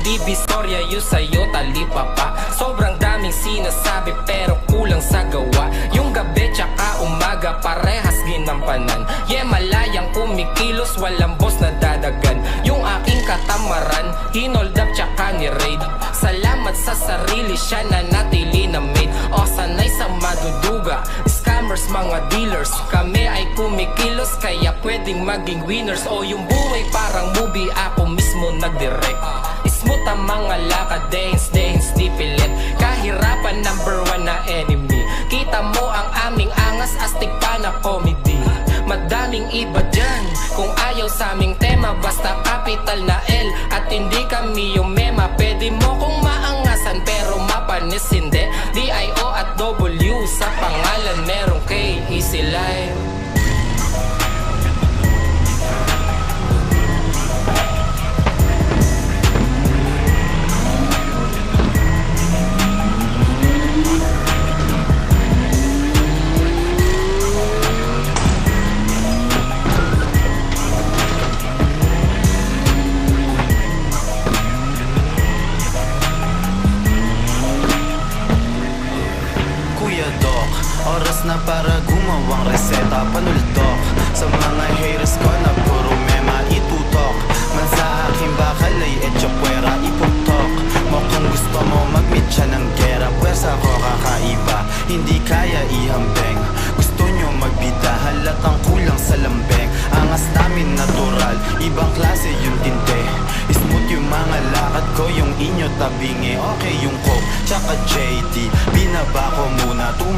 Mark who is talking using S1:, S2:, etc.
S1: Divistorya yun sa'yo talipa pa. Sobrang daming sinasabi pero kulang sa gawa. Yung gabi tsaka umaga parehas ginampanan. Malayang kumikilos walang boss na dadagan. Yung aking katamaran hinold up tsaka ni-raid. Salamat sa sarili siya na natili na made. O sanay sa maduduga, scammers mga dealers. Kami ay kumikilos kaya pwedeng maging winners. O yung buhay parang movie ako mismo nagdirect. Smooth ang mga lakad, dance, di pilit. Kahirapan number one na enemy. Kita mo ang aming angas, astig pa na comedy. Madaming iba dyan, kung ayaw sa aming tema. Basta capital na L at hindi kami yung mema. Pwede mo kong maangasan pero mapanis hindi. D-I-O at W sa pangalan merong K, easy life.
S2: Oras na para gumawang reseta, panuldok sa mga haters ko na puro mema itutok. Man sa aking bakal ay etsyapwera iputok mo. Kung gusto mo mag-meet siya ng gera, pwersa ko kakaiba, hindi kaya ihambeng. Gusto nyo magbida, halatang kulang sa lambeng. Angas namin natural, ibang klase yung tinte. Smooth yung mga lakad ko, yung inyo tabingi. Okay yung coke, tsaka JD, binaba